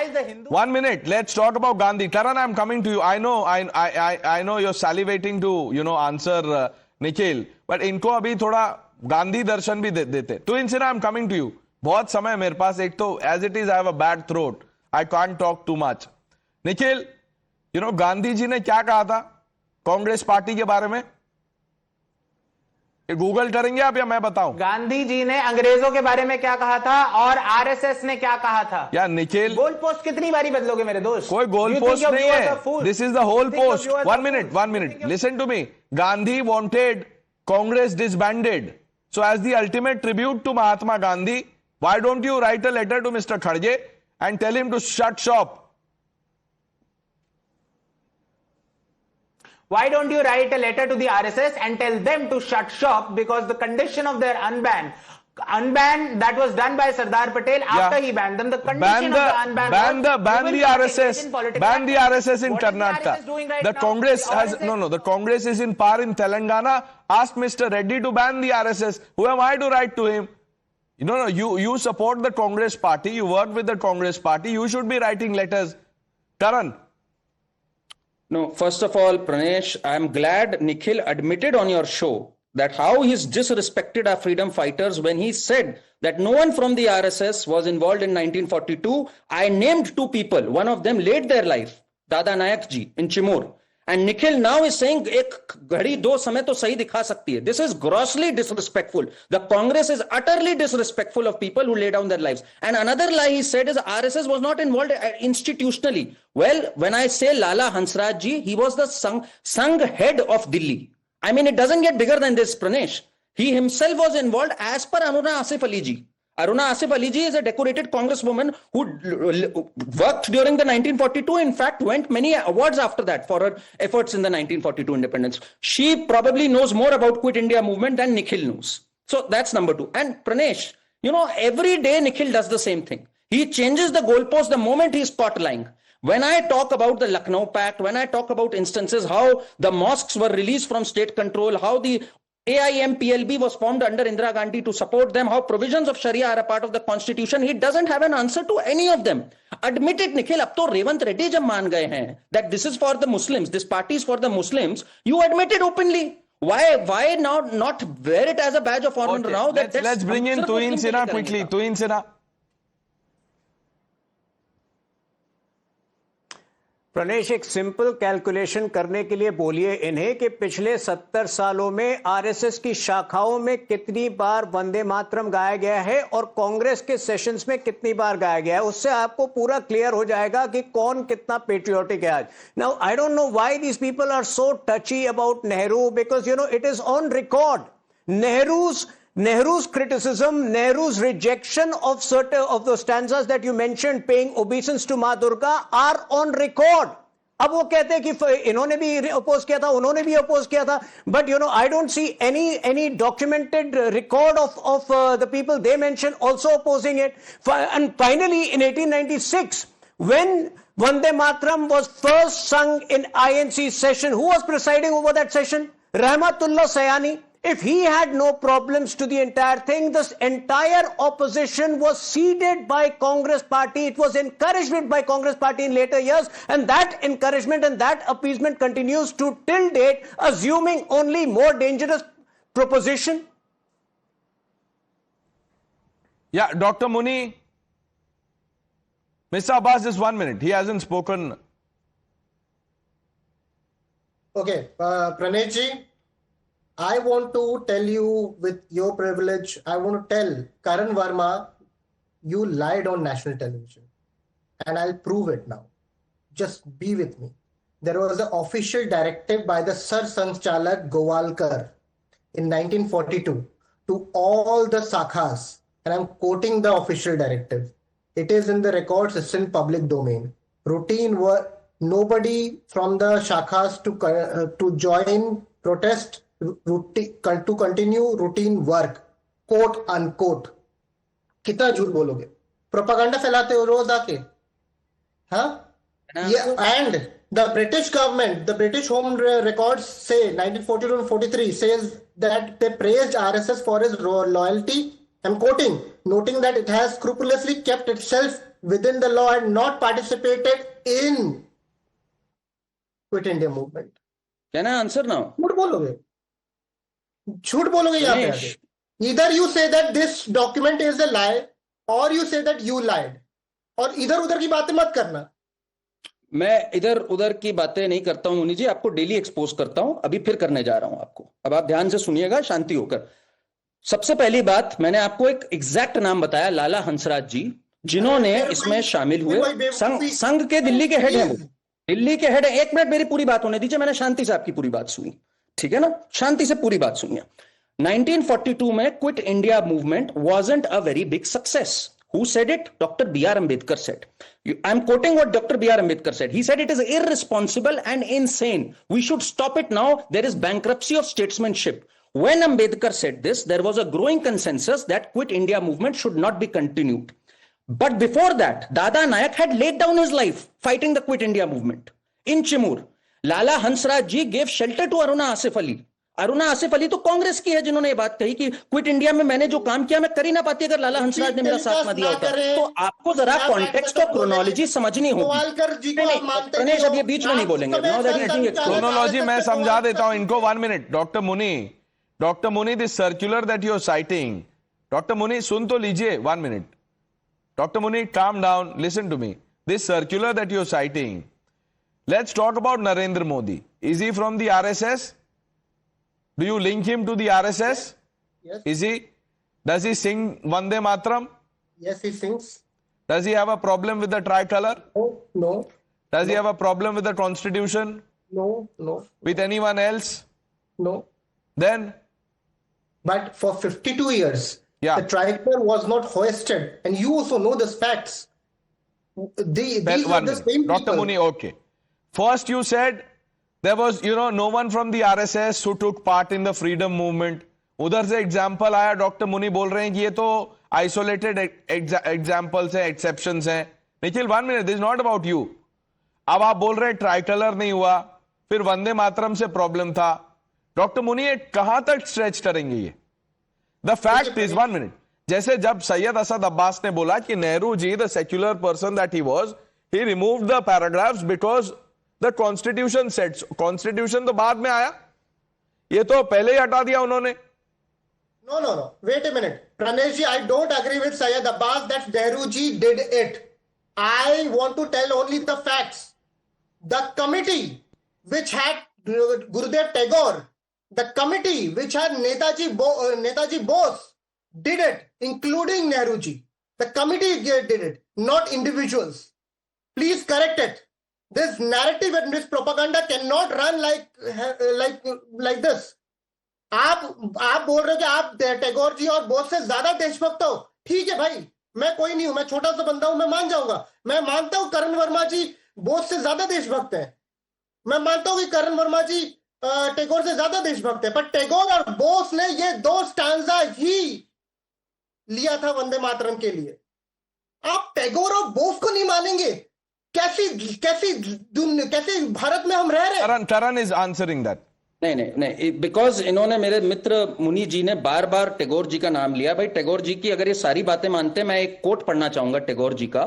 Speaker 1: 1 minute. Let's talk about Gandhi. Karan, I'm coming to you. I know you're salivating to answer Nikhil, but इनको अभी थोड़ा गांधी दर्शन भी देते. तो इनसे ना I'm coming to you. बहुत समय मेरे पास. एक तो as it is I have a bad throat. I can't talk too much. Nikhil, Gandhi ji ने क्या कहा था कांग्रेस पार्टी के बारे में? गूगल करेंगे आप या मैं बताऊं?
Speaker 11: गांधी जी ने अंग्रेजों के बारे में क्या कहा था और आरएसएस ने क्या कहा था?
Speaker 1: या निखिल,
Speaker 11: गोल पोस्ट कितनी बारी बदलोगे मेरे दोस्त?
Speaker 1: कोई गोल पोस्ट नहीं है. This is the whole post. 1 minute. Listen to me. Gandhi wanted Congress disbanded. So as the ultimate tribute to Mahatma Gandhi, why don't you write a letter to Mr. Kharge and tell him to shut shop?
Speaker 11: Why don't you write a letter to the RSS and tell them to shut shop, because the condition of their unban that was done by Sardar Patel after he banned them, the condition of the unban
Speaker 1: ban the RSS in Karnataka. The Congress has the Congress is in power in Telangana. Ask Mr. Reddy to ban the RSS. Who am I to write to him? You support the Congress party, you work with the Congress party, you should be writing letters. Karan.
Speaker 8: No, first of all, Pranesh, I'm glad Nikhil admitted on your show that how he's disrespected our freedom fighters when he said that no one from the RSS was involved in 1942. I named 2 people. One of them laid their life, Dada Nayak ji in Chimur. And Nikhil now is saying, ek ghadi do samay to sahi dikha sakti hai. This is grossly disrespectful. The Congress is utterly disrespectful of people who lay down their lives. And another lie he said is RSS was not involved institutionally. Well, when I say Lala Hansraj ji, he was the Sangh head of Delhi. I mean, it doesn't get bigger than this, Pranesh. He himself was involved as per Aruna Asif Ali ji. Aruna Asif Ali ji is a decorated congresswoman who worked during the 1942. In fact, went many awards after that for her efforts in the 1942 independence. She probably knows more about Quit India movement than Nikhil knows. So that's number 2. And Pranesh, every day Nikhil does the same thing. He changes the goalpost the moment he's caught lying. When I talk about the Lucknow Pact, when I talk about instances how the mosques were released from state control, how the AIMPLB was formed under Indira Gandhi to support them, how provisions of Sharia are a part of the constitution, he doesn't have an answer to any of them. Admit it, Nikhil. Ab to Revant Reddy jab maan gaye hain that this is for the Muslims, this party is for the Muslims, you admit it openly. Why now not wear it as a badge of honor now?
Speaker 1: Let's bring in Tuhin Sinha quickly. Tuhin Sinha.
Speaker 9: Pranesh, एक simple calculation करने के लिए बोलिए इन्हें कि पिछले 70 सालों में आरएसएस की शाखाओं में कितनी बार वंदे मातरम गाया गया है और कांग्रेस के सेशंस में कितनी बार गाया गया है. उससे आपको पूरा क्लियर हो जाएगा कि कौन कितना पेट्रियोटिक है आज. Now I don't know why these people are so touchy about Nehru, because it is on record. Nehru's criticism, Nehru's rejection of certain of the stanzas that you mentioned, paying obeisance to Ma Durga, are on record. अब वो कहते हैं कि इन्होंने भी oppose किया था, उन्होंने भी अपोज किया था, but I don't see any documented record of the people they mentioned also opposing it. And finally, in 1896, when Vande Mataram was first sung in INC session. Who was presiding over that session? Rahmatullah Sayani. If he had no problems to the entire thing, this entire opposition was seeded by Congress party. It was encouraged by Congress party in later years, and that encouragement and that appeasement continues to till date, assuming only more dangerous proposition.
Speaker 1: Yeah, Dr. Muni, Mr. Abbas, just 1 minute. He hasn't spoken.
Speaker 7: Okay, Pranesh ji, I want to tell you with your privilege, I want to tell Karan Verma, you lied on national television. And I'll prove it now. Just be with me. There was an official directive by the Sar Sanchalak Gowalkar in 1942 to all the Sakhas. And I'm quoting the official directive. It is in the records, it's in public domain. Routine work, nobody from the Shakhas to join protest, to continue routine work, quote unquote. कितना झूठ बोलोगे? Propaganda फैलाते हो रोज आके, हाँ? Yeah, and the British government, the British Home Records say 1942 and 43 says that they praised RSS for its loyalty. I'm quoting, noting that it has scrupulously kept itself within the law and not participated in Quit India movement.
Speaker 8: Can I answer now?
Speaker 7: झूठ बोलोगे यहाँ पे आगे. Either you say that this document is a lie or you say that you lied. और इधर उधर की बातें मत करना.
Speaker 8: मैं इधर उधर की बातें नहीं करता हूं मुनि जी, आपको डेली एक्सपोज करता हूं. अभी फिर करने जा रहा हूं आपको. अब आप ध्यान से सुनिएगा, शांति होकर. सबसे पहली बात, मैंने आपको एक एग्जैक्ट नाम बताया, लाला हंसराज जी, जिन्होंने इसमें शामिल हुए. संघ के दिल्ली के हेड हैं वो, दिल्ली के हेड है. एक मिनट मेरी पूरी बात होने दीजिए, मैंने शांति से आपकी पूरी बात सुनी, ठीक है ना? शांति से पूरी बात सुनिए. 1942 में quit India movement wasn't a very big success. Who said it? Dr. B.R. Ambedkar said. I'm quoting what Dr. B.R. Ambedkar said. He said it is irresponsible and insane. We should stop it now. There is bankruptcy of statesmanship. When Ambedkar said this, there was a growing consensus that Quit India movement should not be continued. But before that, Dada Nayak had laid down his life fighting the Quit India movement. In Chimur, Lala Hansraj ji gave shelter to Aruna Asif Ali. Aruna Asif Ali तो कांग्रेस की है, जिन्होंने ये बात कही कि quit India में मैंने जो काम किया मैं कर ही ना पाती अगर लाला हंसराज ने मेरा साथ ना दिया होता. तो आपको जरा कॉन्टेक्स्ट और क्रोनोलॉजी समझनी होगी. गणेश अब ये बीच में नहीं बोलेंगे.
Speaker 1: क्रोनोलॉजी मैं समझा देता हूं इनको. 1 minute. Doctor Muni, this circular that you are citing, doctor Muni सुन तो लीजिए. 1 minute. Doctor Muni, calm down, listen to me. This circular that you're citing, let's talk about Narendra Modi. Is he from the RSS? Do you link him to the RSS?
Speaker 7: Yes.
Speaker 1: Is he? Does he sing Vande Mataram?
Speaker 7: Yes, he sings.
Speaker 1: Does he have a problem with the tricolor?
Speaker 7: No.
Speaker 1: Does he have a problem with the constitution?
Speaker 7: No.
Speaker 1: With anyone else?
Speaker 7: No.
Speaker 1: Then?
Speaker 7: But for 52 years,
Speaker 1: yeah,
Speaker 7: the tricolor was not hoisted. And you also know the facts. These are the same
Speaker 1: Dr.
Speaker 7: people.
Speaker 1: Muni, okay. First you said there was, no one from the RSS who took part in the freedom movement. उधर से example आया. Doctor मुनि बोल रहे हैं कि ये तो आइसोलेटेड एग्जाम्पल्स हैं, एक्सेप्शंस हैं. Nikhil, 1 minute, this is not about you. अब आप बोल रहे हैं ट्राई कलर नहीं हुआ, फिर वंदे मातरम से प्रॉब्लम था. डॉक्टर मुनि, ये कहां तक स्ट्रेच करेंगे ये? द फैक्ट इज, 1 मिनट, जैसे जब सैयद असद अब्बास ने बोला कि Nehru ji, the secular person that he was, he removed the paragraphs because the constitution sets. Constitution तो बाद में आया, ये तो पहले ही हटा दिया उन्होंने.
Speaker 7: No. Wait a minute. Pranesh ji, I don't agree with Syed Abbas that Nehru ji did it. I want to tell only the facts. The committee which had Gurudev Tagore, the committee which had Netaji Bose did it, including Nehru ji. The committee did it, not individuals. Please correct it. This narrative and this propaganda cannot run like this. आप बोल रहे हो कि आप टैगोर जी और बोस से ज्यादा देशभक्त हो. ठीक है भाई, मैं कोई नहीं हूं, मैं छोटा सा बंदा हूं, मैं मान जाऊंगा. मैं मानता हूं करण वर्मा जी बोस से ज्यादा देशभक्त हैं. मैं मानता हूं कि करण वर्मा जी टैगोर से ज्यादा देशभक्त है. पर टैगोर और बोस ने ये 2 स्टैंजा ही लिया था वंदे मातरम के लिए. आप टैगोर और बोस को नहीं मानेंगे. कैसे भारत में हम रह रहे हैं?
Speaker 1: Taran is answering that.
Speaker 8: नहीं, बिकॉज इन्होंने, मेरे मित्र मुनि जी ने बार बार टैगोर जी का नाम लिया। भाई टैगोर जी की अगर ये सारी बातें मानते हैं, मैं एक कोट पढ़ना चाहूंगा टैगोर जी का।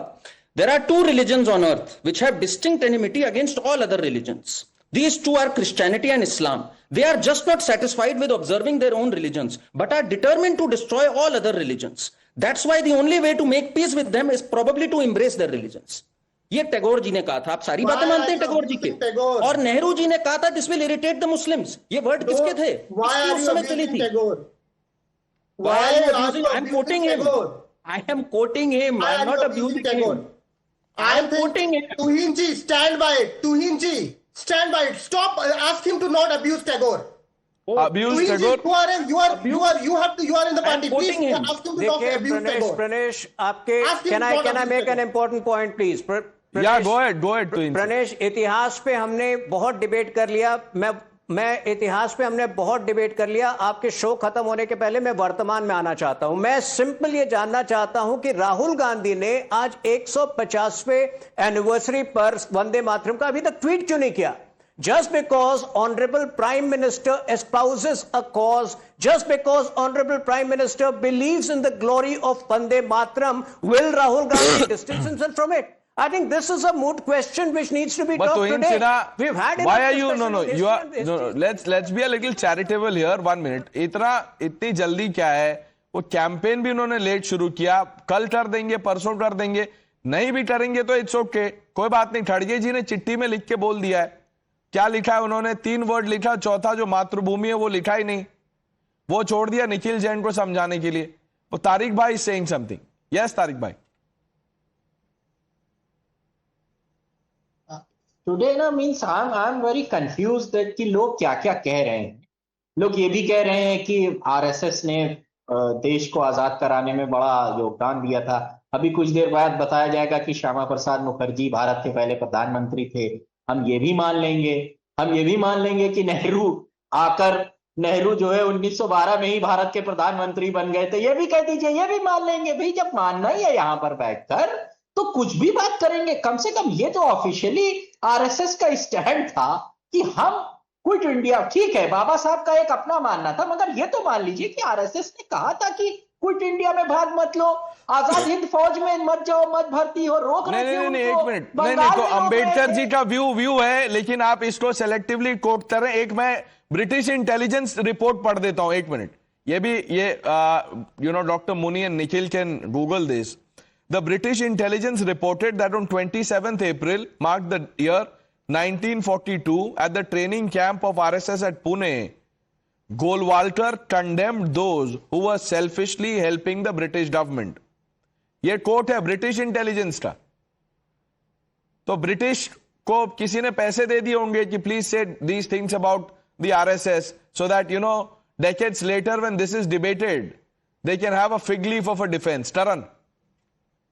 Speaker 8: There are two religions on earth which have distinct enmity against all other religions. These two are Christianity and Islam. They are just not satisfied with observing their own religions, but are determined to destroy all other religions. That's why the only way to make peace with them is probably to embrace their religions. ये टैगोर जी ने कहा था। आप सारी बातें मानते हैं टैगोर जी के? और नेहरू जी ने कहा था this will irritate the Muslims. ये वर्ड किसके थे? उस समय चली थी। I am quoting him. I am quoting him. I am not abusing him. I am quoting him.
Speaker 7: Tuhin ji, stand by it. Tuhin ji, stand by it. Stop. Ask him to not abuse Tagore.
Speaker 1: Abuse
Speaker 7: Tuhin ji,
Speaker 1: Tagore?
Speaker 7: you are in the party. Please ask him to not abuse Tagore.
Speaker 9: Pranesh, can I make an important point, please?
Speaker 1: Yeah, go ahead, Tuhin.
Speaker 9: Pranesh, इतिहास पे हमने बहुत debate कर लिया। मैं इतिहास पे हमने बहुत डिबेट कर लिया। आपके शो खत्म होने के पहले मैं वर्तमान में आना चाहता हूं। मैं सिंपल ये जानना चाहता हूं कि राहुल गांधी ने आज 150वें एनिवर्सरी पर वंदे मातरम का अभी तक ट्वीट क्यों नहीं किया? Just because Honorable Prime Minister espouses a cause, just because Honorable Prime Minister believes in the glory of Vande Mataram, will Rahul Gandhi distance himself from it? I think this is a moot question which needs to be talked today. We've had
Speaker 1: why are you let's be a little charitable here. 1 minute. इतनी जल्दी क्या है? वो campaign भी उन्होंने late शुरू किया। कल कर देंगे, परसों कर देंगे, नहीं भी करेंगे तो इट्स ओके, कोई बात नहीं। खड़गे जी ने चिट्ठी में लिख के बोल दिया है। क्या लिखा है उन्होंने? 3 वर्ड लिखा, चौथा जो मातृभूमि है वो लिखा ही नहीं, वो छोड़ दिया निखिल जैन को समझाने के लिए। वो तारिक भाई सेइंग समथिंग। यस तारिक भाई।
Speaker 5: टुडे ना means I am very confused that कि लोग क्या क्या कह रहे हैं। लोग ये भी कह रहे हैं कि आरएसएस ने देश को आजाद कराने में बड़ा योगदान दिया था। अभी कुछ देर बाद बताया जाएगा कि श्यामा प्रसाद मुखर्जी भारत के पहले प्रधानमंत्री थे। हम ये भी मान लेंगे कि नेहरू जो है 1912 में ही भारत के प्रधानमंत्री बन गए थे। ये भी कह दीजिए, ये भी मान लेंगे। भाई जब मानना ही है यहां पर बैठकर तो कुछ भी बात करेंगे। कम से कम ये तो ऑफिशियली आरएसएस का स्टैंड था कि हम क्विट इंडिया, ठीक है बाबा साहब का एक अपना मानना था, मगर ये तो मान लीजिए कि आरएसएस ने कहा था कि क्विट इंडिया में भाग मत लो, आजाद हिंद फौज में मत जाओ, मत भर्ती हो, रोक रहे थे
Speaker 1: नहीं, एक मिनट, नहीं तो अंबेडकर जी का व्यू है, लेकिन आप इसको सेलेक्टिवली कोट कर रहे हैं। एक मैं ब्रिटिश इंटेलिजेंस रिपोर्ट पढ़ देता हूं, 1 मिनट। ये doctor Muni and Nikhil can Google this. The British intelligence reported that on 27th April, marked the year 1942, at the training camp of RSS at Pune, Golwalkar condemned those who were selfishly helping the British government. ये coat है British intelligence का। तो British को किसी ने पैसे दे दिए होंगे कि प्लीज से these things about the RSS so that decades later when this is debated they can have a fig leaf of a defense. Taran.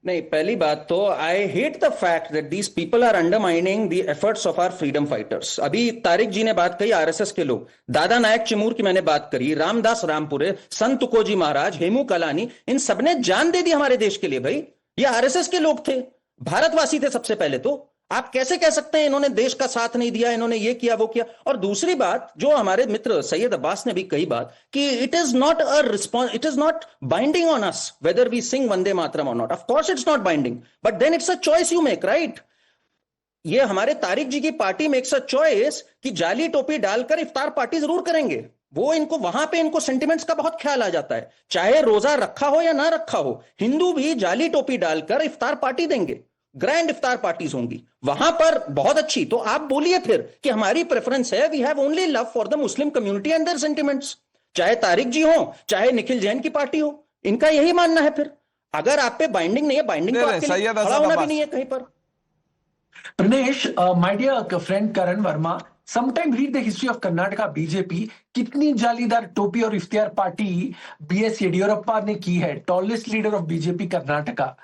Speaker 8: नहीं, पहली बात तो I hate the fact that these people are undermining the efforts of our freedom fighters. अभी तारिक जी ने बात कही RSS के लोग, दादा नायक चिमूर की मैंने बात करी, रामदास रामपुरे, संत तुकोजी महाराज, हेमू कलानी, इन सबने जान दे दी हमारे देश के लिए। भाई ये आरएसएस के लोग थे, भारतवासी थे सबसे पहले। तो आप कैसे कह सकते हैं इन्होंने देश का साथ नहीं दिया, इन्होंने ये किया वो किया? और दूसरी बात जो हमारे मित्र सैयद अब्बास ने भी कही बात कि it is not binding on us whether we sing Vande Mataram और not. Of course it's not binding, but then it's a choice you make, right? ये हमारे तारिक जी की पार्टी मेक्स अ चॉइस कि जाली टोपी डालकर इफ्तार पार्टी जरूर करेंगे। वो इनको वहां पे इनको सेंटिमेंट्स का बहुत ख्याल आ जाता है, चाहे रोजा रखा हो या ना रखा हो। हिंदू भी जाली टोपी डालकर इफ्तार पार्टी देंगे, ग्रैंड इफ्तार पार्टीज होंगी वहां पर, बहुत अच्छी। तो आप बोलिए फिर कि हमारी प्रेफरेंस है, we have only love for the Muslim community and their sentiments. चाहे तारिक जी हो, चाहे निखिल जैन की पार्टी हो, इनका यही मानना है। फिर अगर आप पे बाइंडिंग नहीं है, बाइंडिंग तो आपके लिए खड़ा होना भी नहीं है कहीं पर।
Speaker 10: Pranesh, my dear friend Karan Verma, sometime read the history of Karnataka BJP. कितनी जालीदार टोपी और इफ्तियार पार्टी बीएस येडियुरप्पा ने की है, tallest leader of BJP Karnataka.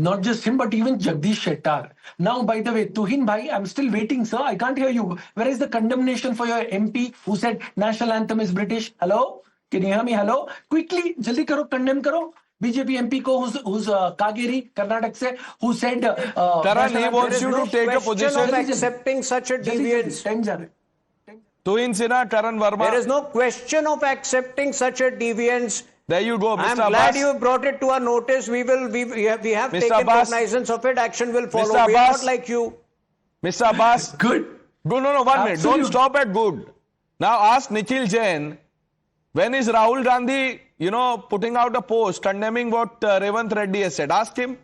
Speaker 10: Not just him, but even Jagdish Shettar. Now, by the way, Tuhin bhai, I'm still waiting, sir. I can't hear you. Where is the condemnation for your MP who said national anthem is British? Hello? Can you hear me? Hello? Quickly, jaldi karo, condemn karo. BJP MP who's Kageri, Karnataka se, who said
Speaker 1: Karan, he wants you to take a position
Speaker 9: of accepting such a deviance.
Speaker 1: Tuhin Sinha, Karan Verma.
Speaker 9: There is no question of accepting such a deviance.
Speaker 1: There you go, Mr.
Speaker 9: I'm
Speaker 1: Abbas.
Speaker 9: glad you brought it to our notice. We have taken cognizance of it. Action will follow.
Speaker 1: Mr.
Speaker 9: We are
Speaker 1: Abbas.
Speaker 9: not like you.
Speaker 1: Mr. Abbas.
Speaker 10: Good.
Speaker 1: No, 1 minute. Don't stop at good. Now ask Nikhil Jain, when is Rahul Gandhi, putting out a post condemning what Revanth Reddy has said? Ask him.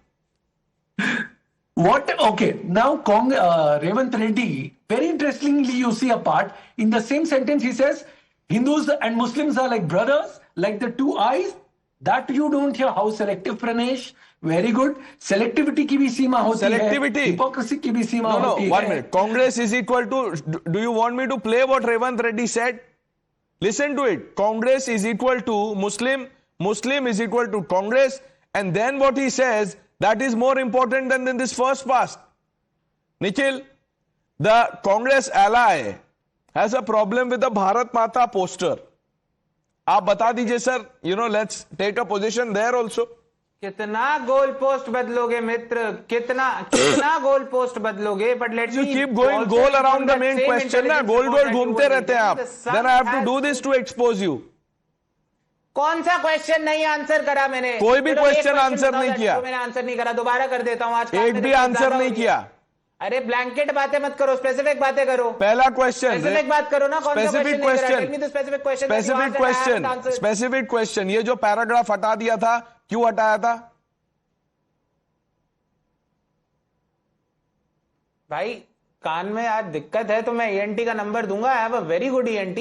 Speaker 10: What? Okay. Now, Revanth Reddy, very interestingly, you see a part. In the same sentence, he says, Hindus and Muslims are like brothers, like the two eyes. That you don't hear. How selective, Pranesh? Very good. Selectivity की भी सीमा होती है.
Speaker 1: Selectivity.
Speaker 10: Hypocrisy की भी सीमा होती है.
Speaker 1: 1 minute. Congress is equal to, do you want me to play what Revanth Reddy said? Listen to it. Congress is equal to Muslim is equal to Congress, and then what he says, that is more important than this first pass. Nikhil, the Congress ally has a problem with the Bharat Mata poster. आप बता दीजिए sir, let's take a position there also.
Speaker 11: कितना goal post बदलोगे मित्र, कितना goal post बदलोगे? But let
Speaker 1: you
Speaker 11: me
Speaker 1: keep going goal around the main question ना, गोल घूमते रहते हैं आप. Then I have to do this to expose you.
Speaker 11: कौन सा क्वेश्चन नहीं आंसर करा मैंने?
Speaker 1: कोई भी क्वेश्चन आंसर नहीं किया.
Speaker 11: मैंने आंसर नहीं करा, दोबारा कर देता हूँ आज.
Speaker 1: एक भी आंसर नहीं किया.
Speaker 11: अरे ब्लैंकेट बातें मत करो, स्पेसिफिक बातें करो.
Speaker 1: पहला क्वेश्चन,
Speaker 11: स्पेसिफिक बात करो ना. कौन सा
Speaker 1: स्पेसिफिक क्वेश्चन, ये जो पैराग्राफ हटा दिया था, क्यों हटाया था?
Speaker 11: भाई कान में आज दिक्कत है तो मैं ENT का नंबर दूंगा. I have a very good ENT.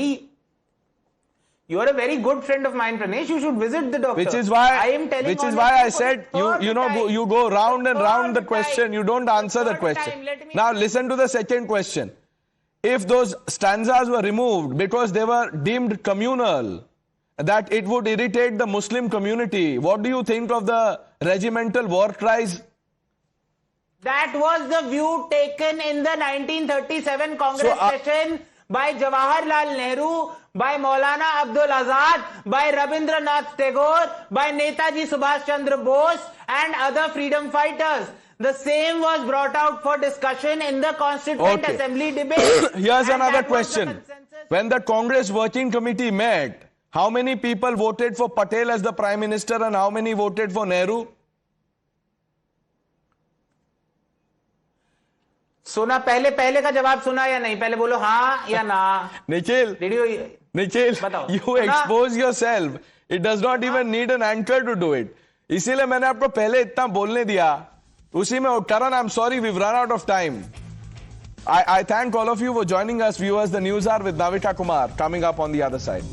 Speaker 11: You are a very good friend of mine, Pranesh. You should visit the doctor.
Speaker 1: Which is why I said you go round and round the question. You don't answer the question. Now listen to the second question. If those stanzas were removed because they were deemed communal, that it would irritate the Muslim community, what do you think of the regimental war cries?
Speaker 11: That was the view taken in the 1937 Congress session by Jawaharlal Nehru, by Maulana Abdul Azad, by Rabindranath Tagore, by Netaji Subhash Chandra Bose and other freedom fighters. The same was brought out for discussion in the Constituent Assembly debate.
Speaker 1: Here's another question. When the Congress Working Committee met, how many people voted for Patel as the Prime Minister and how many voted for Nehru?
Speaker 11: सुना पहले का जवाब सुना या नहीं? पहले बोलो हाँ या ना.
Speaker 1: Nikhil, you expose yourself. It does not even need an anchor to do it. इसीलिए मैंने आपको पहले इतना बोलने दिया. उसी में Karan, I'm sorry, we've run out of time. I thank all of you for joining us, viewers. The news hour with Navita Kumar coming up on the other side.